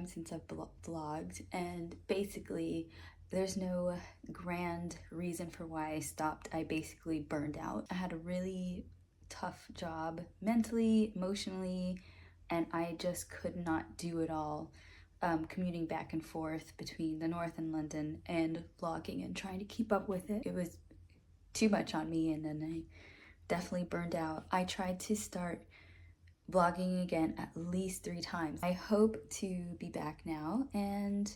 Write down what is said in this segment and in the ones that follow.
since I've vlogged, and basically there's no grand reason for why I stopped. I basically burned out. I had a really tough job mentally, emotionally, and I just could not do it all. Commuting back and forth between the north and London and vlogging and trying to keep up with it. It was too much on me, and then I definitely burned out. I tried to start vlogging again at least 3 times. I hope to be back now, and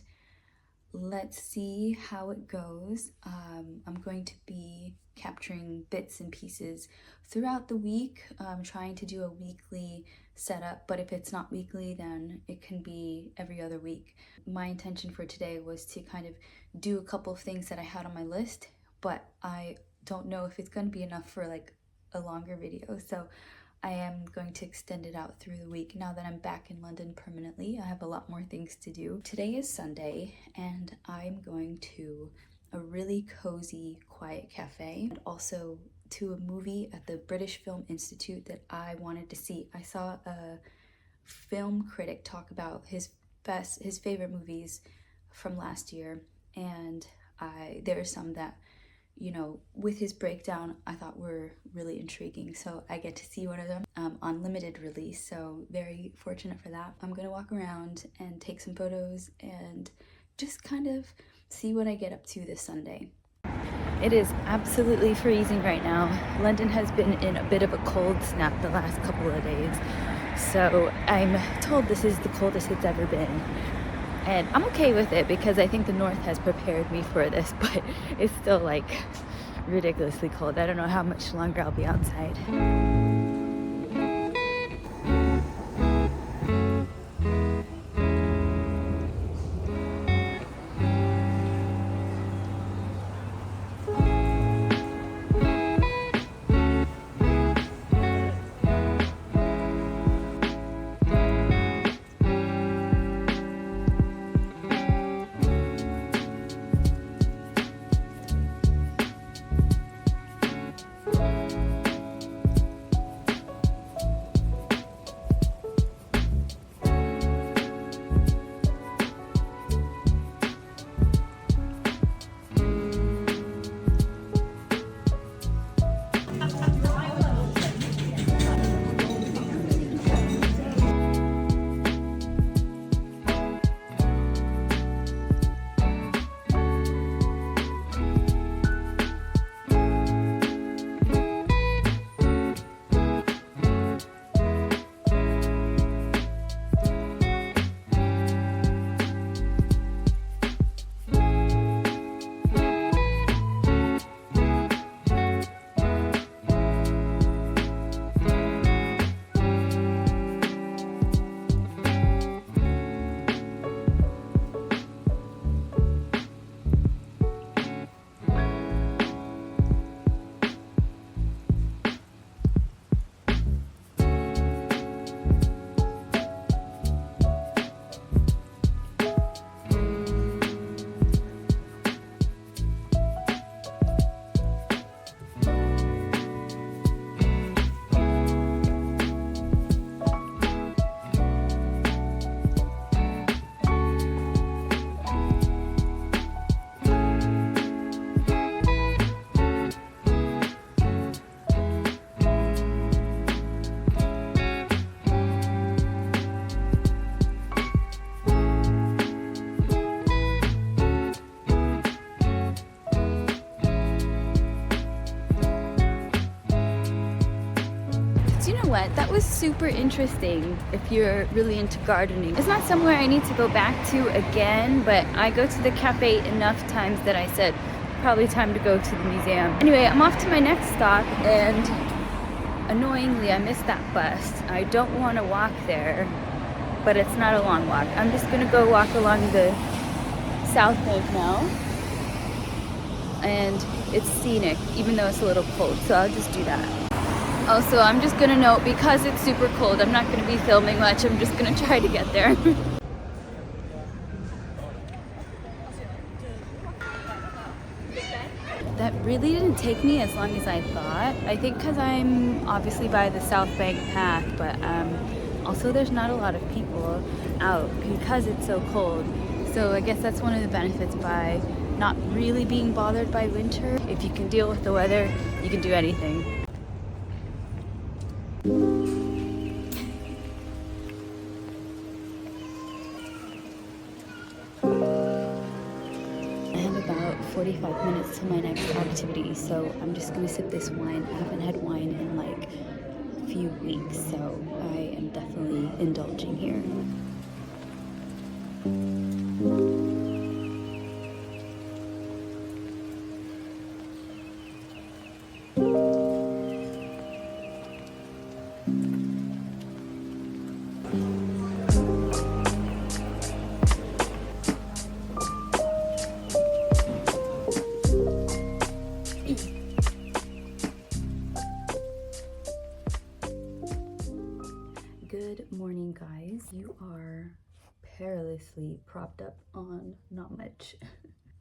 let's see how it goes. I'm going to be capturing bits and pieces throughout the week. I'm trying to do a weekly setup, but if it's not weekly, then it can be every other week. My intention for today was to kind of do a couple of things that I had on my list, but I don't know if it's going to be enough for like a longer video, so I am going to extend it out through the week. Now that I'm back in London permanently, I have a lot more things to do. Today is Sunday, and I'm going to a really cozy, quiet cafe, and also to a movie at the British Film Institute that I wanted to see. I saw a film critic talk about his favorite movies from last year, and there are some that, you know, with his breakdown, I thought were really intriguing. So I get to see one of them on limited release, so very fortunate for that. I'm gonna walk around and take some photos and just kind of see what I get up to this Sunday. It is absolutely freezing right now. London has been in a bit of a cold snap the last couple of days, so I'm told this is the coldest it's ever been. And I'm okay with it because I think the north has prepared me for this, but it's still like ridiculously cold. I don't know how much longer I'll be outside. What? That was super interesting if you're really into gardening. It's not somewhere I need to go back to again, but I go to the cafe enough times that I said probably time to go to the museum. Anyway, I'm off to my next stop, and annoyingly I missed that bus. I don't want to walk there, but it's not a long walk. I'm just gonna go walk along the Southbank now, and it's scenic even though it's a little cold, so I'll just do that. Also, I'm just gonna note, because it's super cold, I'm not gonna be filming much. I'm just gonna try to get there. That really didn't take me as long as I thought. I think because I'm obviously by the Southbank path, but Also, there's not a lot of people out because it's so cold. So I guess that's one of the benefits by not really being bothered by winter. If you can deal with the weather, you can do anything. I have about 45 minutes to my next activity, so I'm just gonna sip this wine. I haven't had wine in like a few weeks, so I am definitely indulging here. Good morning, guys. You are perilously propped up on not much.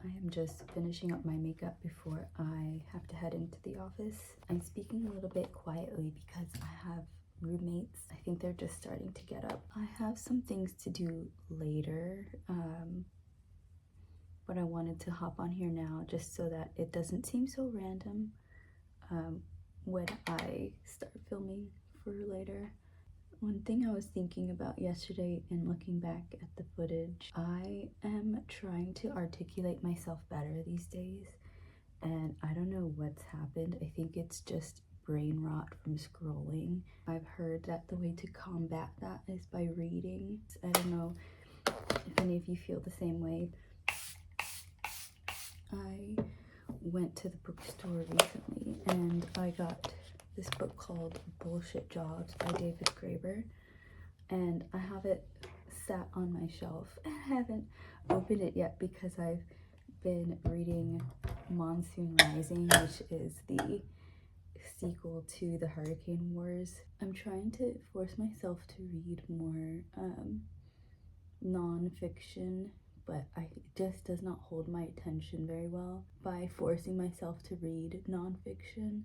I am just finishing up my makeup before I have to head into the office. I'm speaking a little bit quietly because I have roommates. I think they're just starting to get up. I have some things to do later, but I wanted to hop on here now just so that it doesn't seem so random when I start filming for later. One thing I was thinking about yesterday and looking back at the footage, I am trying to articulate myself better these days, and I don't know what's happened. I think it's just brain rot from scrolling. I've heard that the way to combat that is by reading. I don't know if any of you feel the same way. I went to the bookstore recently and I got this book called Bullshit Jobs by David Graeber, and I have it sat on my shelf. I haven't opened it yet because I've been reading Monsoon Rising, which is the sequel to the Hurricane Wars. I'm trying to force myself to read more non-fiction, but it just does not hold my attention very well. By forcing myself to read non-fiction,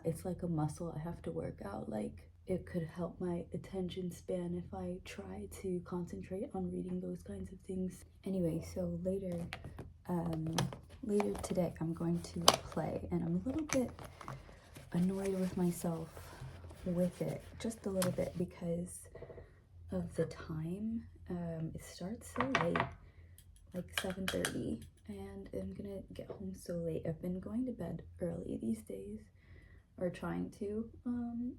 it's like a muscle I have to work out. Like, it could help my attention span if I try to concentrate on reading those kinds of things. Anyway, so later today I'm going to play, and I'm a little bit annoyed with myself with it, just a little bit, because of the time. It starts so late, like 7:30, and I'm gonna get home so late. I've been going to bed early these days, or trying to.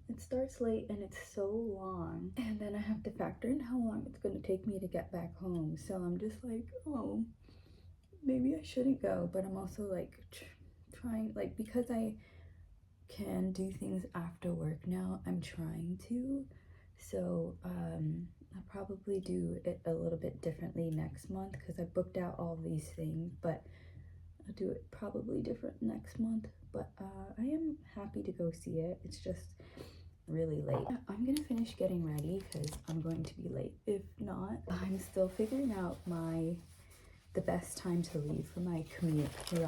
It starts late and it's so long, and then I have to factor in how long it's going to take me to get back home. So I'm just like, oh, maybe I shouldn't go, but I'm also like trying, like, because I can do things after work now, I'm trying to. So I'll probably do it a little bit differently next month because I booked out all these things, but I'll do it probably different next month. But I am happy to go see it. It's just really late. I'm gonna finish getting ready because I'm going to be late. If not, I'm still figuring out the best time to leave for my commute, or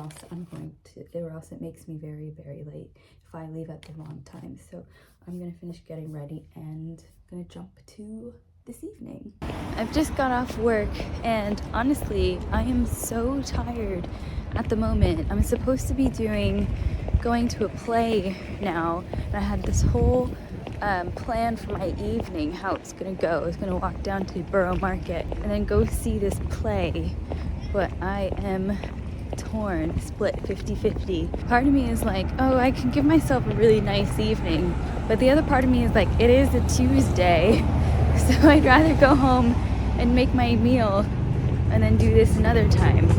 else it makes me very, very late if I leave at the wrong time. So I'm gonna finish getting ready and gonna jump to this evening. I've just got off work, and honestly, I am so tired at the moment. I'm supposed to be going to a play now, and I had this whole plan for my evening, how it's gonna go. I was gonna walk down to Borough Market and then go see this play, but I am torn, split 50-50. Part of me is like, oh, I can give myself a really nice evening, but the other part of me is like, it is a Tuesday, so I'd rather go home and make my meal and then do this another time.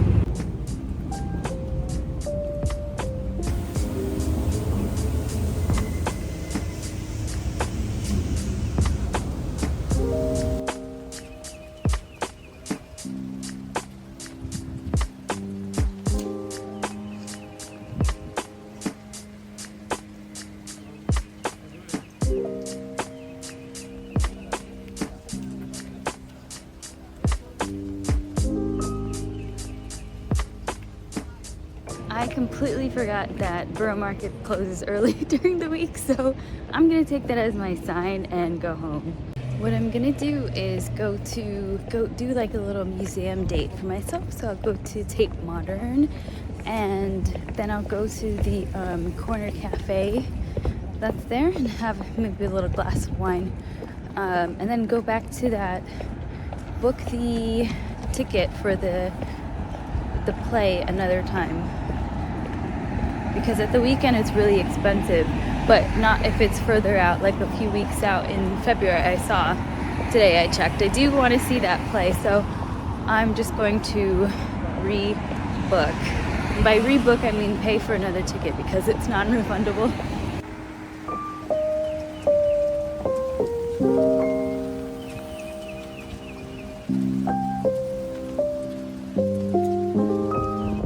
I completely forgot that Borough Market closes early during the week, so I'm gonna take that as my sign and go home. What I'm gonna do is go do like a little museum date for myself. So I'll go to Tate Modern, and then I'll go to the corner cafe that's there and have maybe a little glass of wine, and then go back to that, book the ticket for the play another time, because at the weekend it's really expensive, but not if it's further out, like a few weeks out in February. I saw today, I checked, I do want to see that play, so I'm just going to rebook. By rebook I mean pay for another ticket, because it's non-refundable.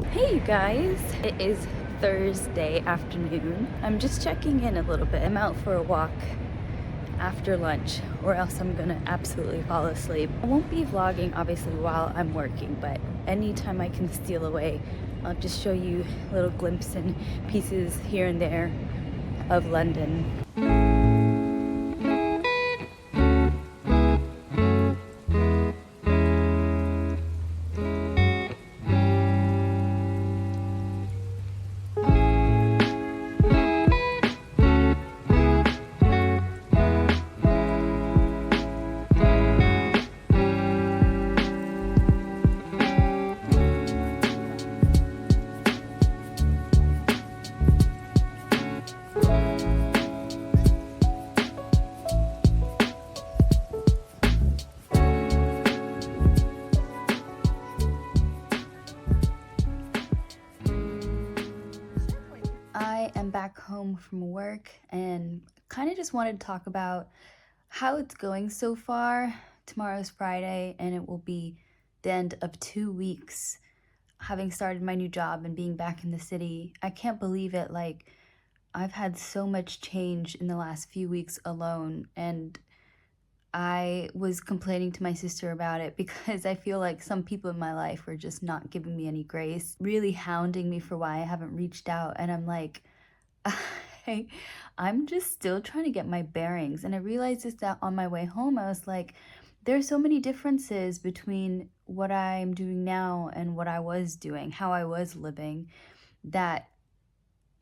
Hey you guys, it is Thursday afternoon. I'm just checking in a little bit. I'm out for a walk after lunch, or else I'm gonna absolutely fall asleep. I won't be vlogging obviously while I'm working, but anytime I can steal away, I'll just show you little glimpses and pieces here and there of London. I am back home from work and kind of just wanted to talk about how it's going so far. Tomorrow's Friday and it will be the end of 2 weeks having started my new job and being back in the city. I can't believe it. Like, I've had so much change in the last few weeks alone, and I was complaining to my sister about it because I feel like some people in my life were just not giving me any grace, really hounding me for why I haven't reached out. And I'm like, I'm just still trying to get my bearings. And I realized this that on my way home, I was like, there's so many differences between what I'm doing now and what I was doing, how I was living, that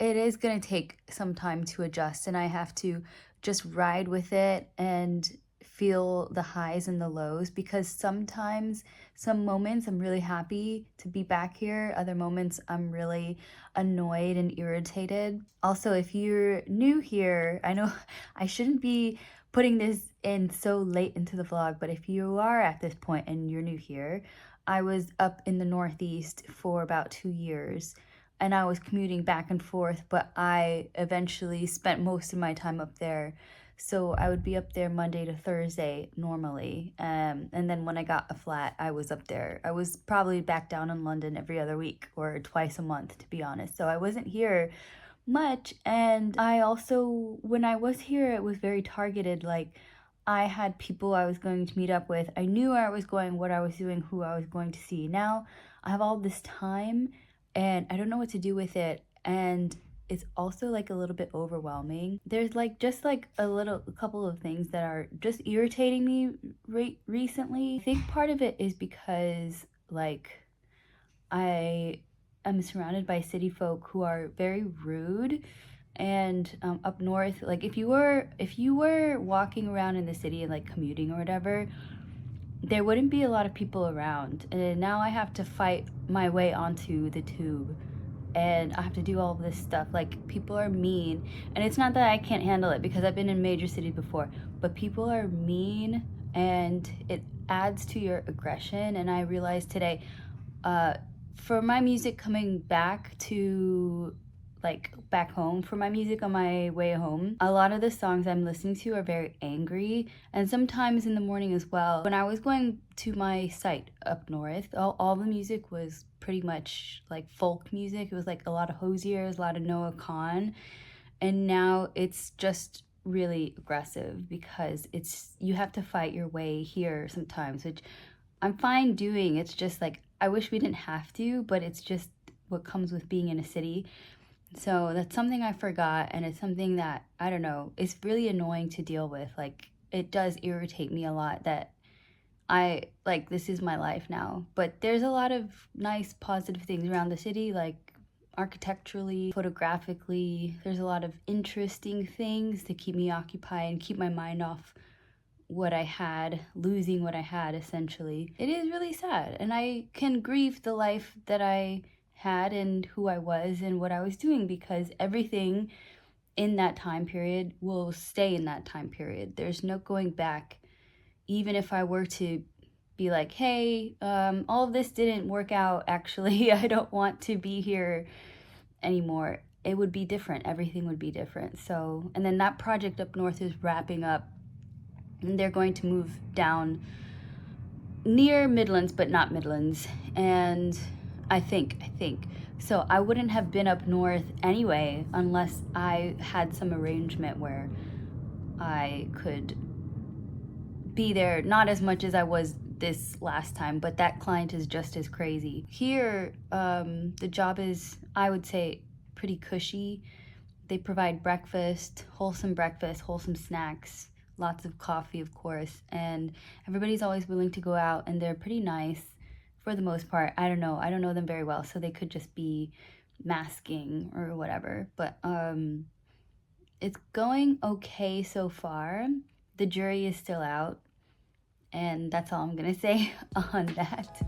it is going to take some time to adjust, and I have to just ride with it and feel the highs and the lows, because sometimes, some moments I'm really happy to be back here, other moments I'm really annoyed and irritated. Also, if you're new here, I know I shouldn't be putting this in so late into the vlog, but if you are at this point and you're new here, I was up in the Northeast for about 2 years, and I was commuting back and forth, but I eventually spent most of my time up there. So I would be up there Monday to Thursday normally. And then when I got a flat, I was up there. I was probably back down in London every other week or twice a month, to be honest. So I wasn't here much. And I also, when I was here, it was very targeted. Like, I had people I was going to meet up with. I knew where I was going, what I was doing, who I was going to see. Now I have all this time and I don't know what to do with it. And it's also like a little bit overwhelming. There's like just like a couple of things that are just irritating me recently. I think part of it is because like I am surrounded by city folk who are very rude. And up north, like if you were walking around in the city and like commuting or whatever, there wouldn't be a lot of people around. And now I have to fight my way onto the tube, and I have to do all of this stuff. Like, people are mean, and it's not that I can't handle it because I've been in major cities before, but people are mean and it adds to your aggression. And I realized today, for my music coming back to like back home, for my music on my way home, a lot of the songs I'm listening to are very angry, and sometimes in the morning as well. When I was going to my site up north, all the music was pretty much like folk music. It was like a lot of Hosiers, a lot of Noah Kahan, and now it's just really aggressive because you have to fight your way here sometimes, which I'm fine doing. It's just like, I wish we didn't have to, but it's just what comes with being in a city. So that's something I forgot, and it's something that, I don't know, it's really annoying to deal with. Like, it does irritate me a lot that this is my life now. But there's a lot of nice, positive things around the city, like architecturally, photographically. There's a lot of interesting things to keep me occupied and keep my mind off what I had, losing what I had, essentially. It is really sad, and I can grieve the life that I had and who I was and what I was doing, because everything in that time period will stay in that time period. There's no going back. Even if I were to be like, hey, all of this didn't work out, actually, I don't want to be here anymore, it would be different. Everything would be different. So, and then that project up north is wrapping up, and they're going to move down near Midlands, but not Midlands. And I think. So I wouldn't have been up north anyway unless I had some arrangement where I could be there, not as much as I was this last time, but that client is just as crazy. Here, the job is, I would say, pretty cushy. They provide breakfast, wholesome snacks, lots of coffee, of course, and everybody's always willing to go out, and they're pretty nice for the most part. I don't know them very well, so they could just be masking or whatever, but it's going okay so far. The jury is still out, and that's all I'm gonna say on that.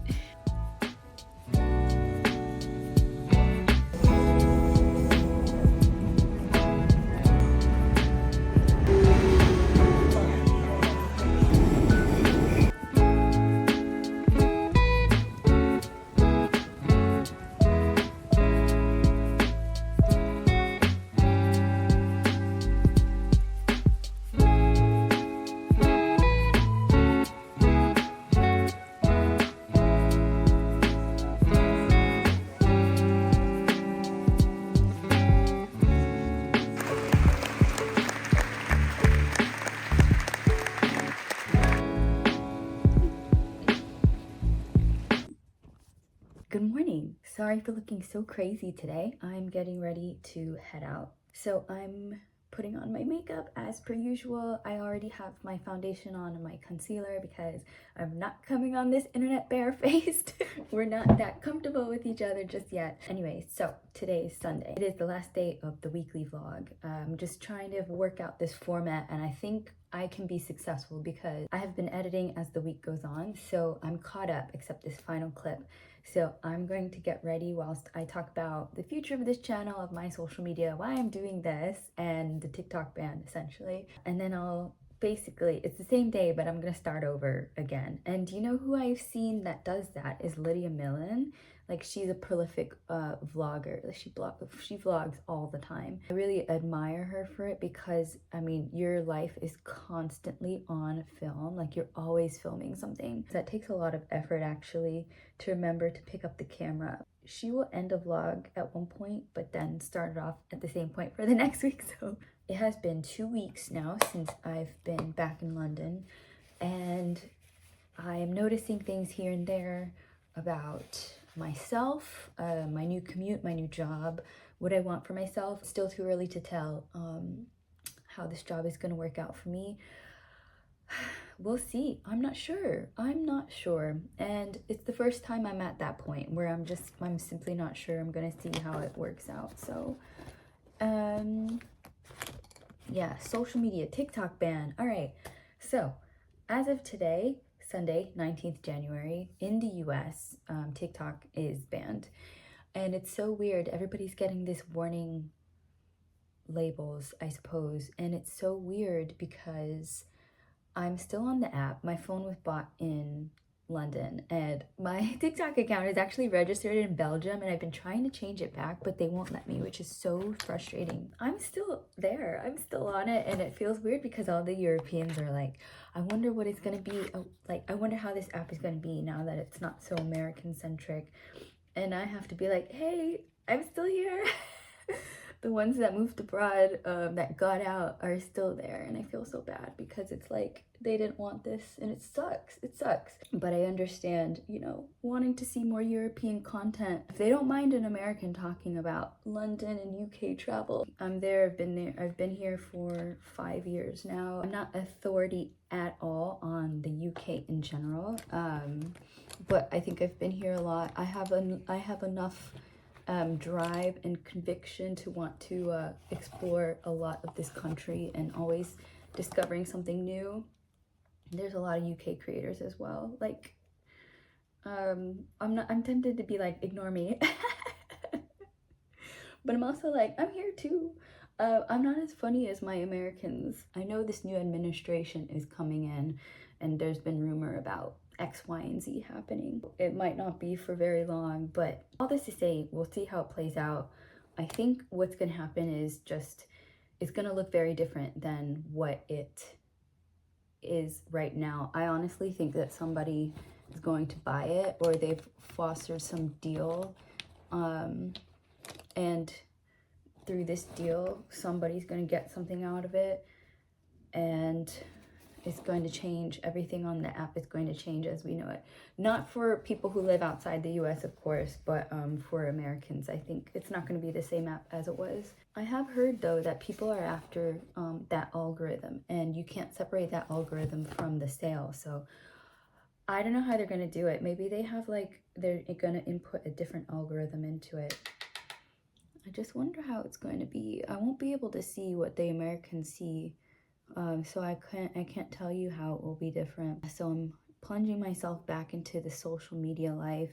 Good morning. Sorry for looking so crazy today. I'm getting ready to head out. So I'm putting on my makeup as per usual. I already have my foundation on and my concealer because I'm not coming on this internet barefaced. We're not that comfortable with each other just yet. Anyway, so today is Sunday. It is the last day of the weekly vlog. I'm just trying to work out this format, and I think I can be successful because I have been editing as the week goes on, so I'm caught up except this final clip. So I'm going to get ready whilst I talk about the future of this channel, of my social media, why I'm doing this, and the TikTok ban, essentially. And then basically, it's the same day, but I'm gonna start over again. And you know who I've seen that does that is Lydia Millen. Like, she's a prolific vlogger. She vlogs all the time. I really admire her for it because, I mean, your life is constantly on film. Like, you're always filming something. That takes a lot of effort, actually, to remember to pick up the camera. She will end a vlog at one point, but then start it off at the same point for the next week. So it has been 2 weeks now since I've been back in London, and I am noticing things here and there about myself, my new commute, my new job, what I want for myself. Still too early to tell how this job is going to work out for me. We'll see. I'm not sure. And it's the first time I'm at that point where I'm simply not sure. I'm gonna see how it works out. So yeah, social media, TikTok ban. All right, so as of today, Sunday, 19th January, in the US, TikTok is banned. And it's so weird. Everybody's getting this warning labels, I suppose. And it's so weird because I'm still on the app. My phone was bought in London, and my TikTok account is actually registered in Belgium, and I've been trying to change it back, but they won't let me, which is so frustrating. I'm still there. I'm still on it, and it feels weird because all the Europeans are like, I wonder what it's gonna be like. I wonder how this app is gonna be now that it's not so American centric. And I have to be like, hey, I'm still here. the ones that moved abroad, that got out, are still there, and I feel so bad because it's like they didn't want this, and it sucks. It sucks. But I understand, you know, wanting to see more European content. If they don't mind an American talking about London and UK travel, I'm there. I've been there. I've been here for 5 years now. I'm not authority at all on the UK in general, but I think I've been here a lot. I have enough drive and conviction to want to explore a lot of this country and always discovering something new. There's a lot of UK creators as well. Like, I'm tempted to be like, ignore me. But I'm also like, I'm here too. I'm not as funny as my Americans. I know this new administration is coming in, and there's been rumor about X, Y, and Z happening. It might not be for very long, but all this to say, we'll see how it plays out. I think what's gonna happen is just, it's gonna look very different than what it is right now. I honestly think that somebody is going to buy it, or they've fostered some deal, and through this deal, somebody's going to get something out of it, and it's going to change everything on the app. It's going to change as we know it. Not for people who live outside the US, of course, but for Americans, I think it's not going to be the same app as it was. I have heard, though, that people are after that algorithm, and you can't separate that algorithm from the sale. So I don't know how they're going to do it. Maybe they have, like, they're going to input a different algorithm into it. I just wonder how it's going to be. I won't be able to see what the Americans see, so I can't tell you how it will be different. So I'm plunging myself back into the social media life,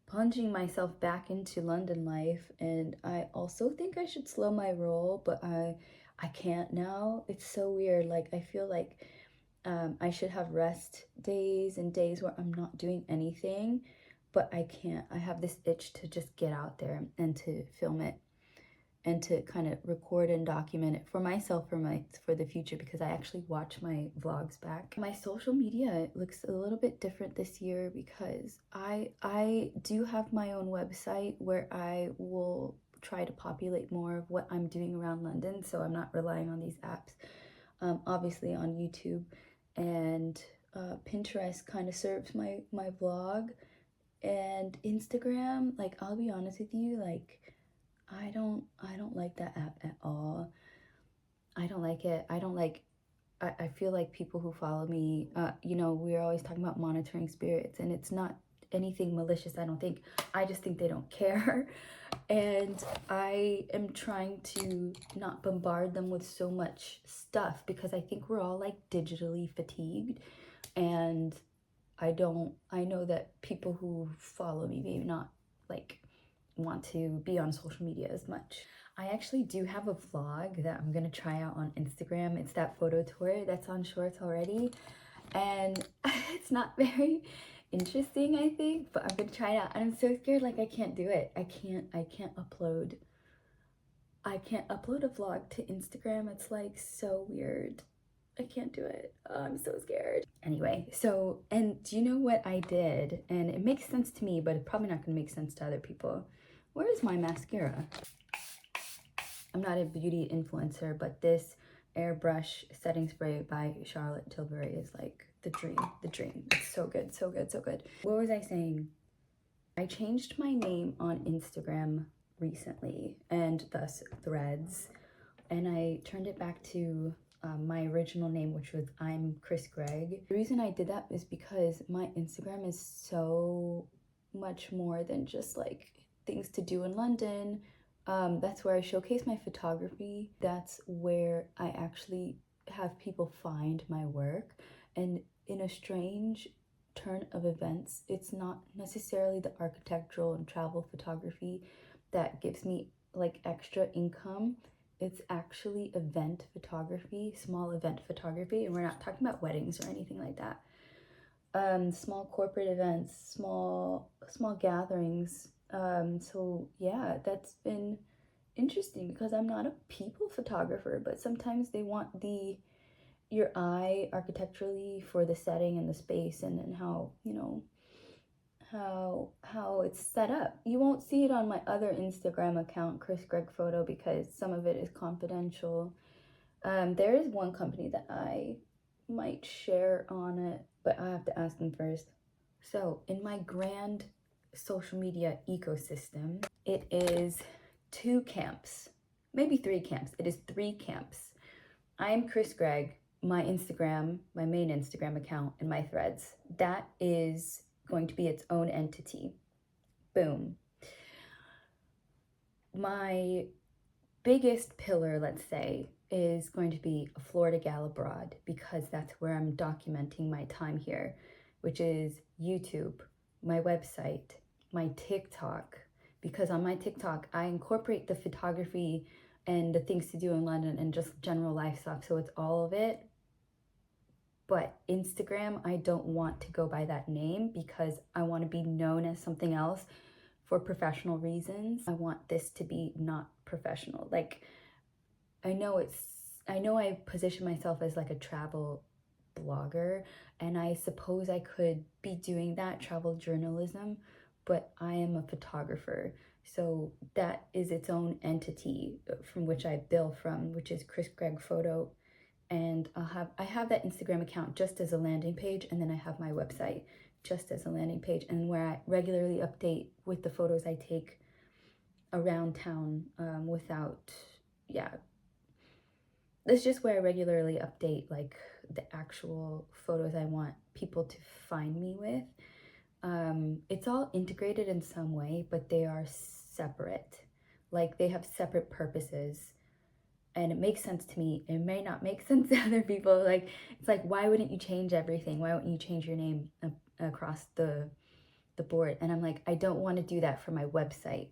plunging myself back into London life, and I also think I should slow my roll, but I can't now. It's so weird. Like, I feel like I should have rest days and days where I'm not doing anything, but I can't. I have this itch to just get out there and to film it and to kind of record and document it for myself, for the future, because I actually watch my vlogs back. My social media looks a little bit different this year because I do have my own website where I will try to populate more of what I'm doing around London, so I'm not relying on these apps. Obviously on YouTube, and Pinterest kind of serves my vlog. And Instagram, like, I'll be honest with you, like, I don't like that app at all. I don't like it. I feel like people who follow me, you know, we're always talking about monitoring spirits, and it's not anything malicious, I don't think. I just think they don't care. And I am trying to not bombard them with so much stuff, because I think we're all, like, digitally fatigued, and I know that people who follow me may not, like, want to be on social media as much. I actually do have a vlog that I'm gonna try out on Instagram. It's that photo tour that's on Shorts already, and it's not very interesting, I think, but I'm gonna try it out. And I'm so scared, like, I can't do it. I can't upload a vlog to Instagram. It's, like, so weird. I can't do it. Oh, I'm so scared. Anyway, so, and do you know what I did? And it makes sense to me, but it's probably not gonna make sense to other people. Where is my mascara? I'm not a beauty influencer, but this airbrush setting spray by Charlotte Tilbury is, like, the dream. It's so good, so good, so good. What was I saying? I changed my name on Instagram recently, and thus Threads, and I turned it back to my original name, which was I'm Chris Gregg. The reason I did that is because my Instagram is so much more than just, like, things to do in London. That's where I showcase my photography. That's where I actually have people find my work. And in a strange turn of events, it's not necessarily the architectural and travel photography that gives me, like, extra income. It's actually event photography, small event photography, and we're not talking about weddings or anything like that. Small corporate events, small gatherings. So yeah, that's been interesting because I'm not a people photographer, but sometimes they want your eye architecturally for the setting and the space, and how, you know, how it's set up. You won't see it on my other Instagram account, Chris Greg Photo, because some of it is confidential. There is one company that I might share on it, but I have to ask them first. So in my grand social media ecosystem, it is 2 camps, maybe 3 camps. It is 3 camps. I am Chris Gregg, my Instagram, my main Instagram account, and my threads. That is going to be its own entity. Boom. My biggest pillar, let's say, is going to be a Florida gal abroad, because that's where I'm documenting my time here, which is YouTube, my website, my TikTok, because on my TikTok, I incorporate the photography and the things to do in London and just general life stuff. So it's all of it. But Instagram, I don't want to go by that name because I want to be known as something else for professional reasons. I want this to be not professional. Like, I know I position myself as like a travel blogger, and I suppose I could be doing that, travel journalism, but I am a photographer. So that is its own entity from which I bill from, which is Chris Gregg Photo. And I have that Instagram account just as a landing page, and then I have my website just as a landing page, and where I regularly update with the photos I take around town that's just where I regularly update like the actual photos I want people to find me with. It's all integrated in some way, but they are separate. Like, they have separate purposes, and it makes sense to me. It may not make sense to other people. Like, it's like, why wouldn't you change everything? Why wouldn't you change your name across the board? And I'm like, I don't want to do that for my website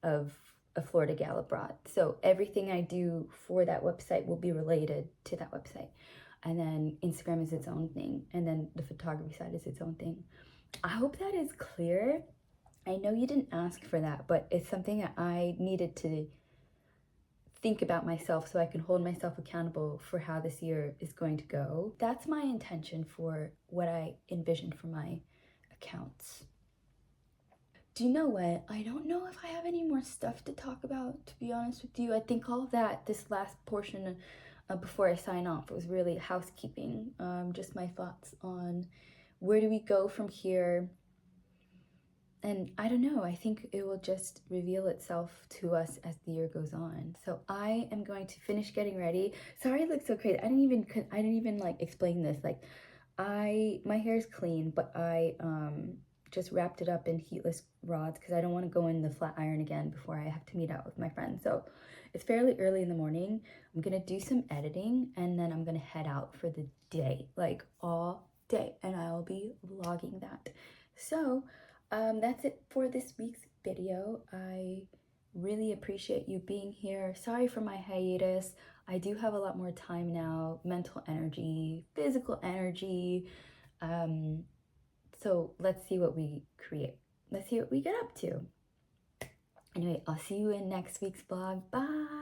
of a Florida gal abroad. So everything I do for that website will be related to that website. And then Instagram is its own thing. And then the photography side is its own thing. I hope that is clear. I know you didn't ask for that, but it's something that I needed to think about myself so I can hold myself accountable for how this year is going to go. That's my intention for what I envisioned for my accounts. Do you know what? I don't know if I have any more stuff to talk about, to be honest with you. I think all of that, this last portion before I sign off, was really housekeeping. Just my thoughts on where do we go from here. And I don't know, I think it will just reveal itself to us as the year goes on. So I am going to finish getting ready. Sorry I look so crazy. I didn't even like explain this. Like, my hair is clean, but I just wrapped it up in heatless rods because I don't want to go in the flat iron again before I have to meet out with my friends. So it's fairly early in the morning. I'm gonna do some editing, and then I'm gonna head out for the day, like all day, and I'll be vlogging that. So that's it for this week's video. I really appreciate you being here. Sorry for my hiatus. I do have a lot more time now, mental energy, physical energy. So let's see what we create. Let's see what we get up to. Anyway, I'll see you in next week's vlog. Bye.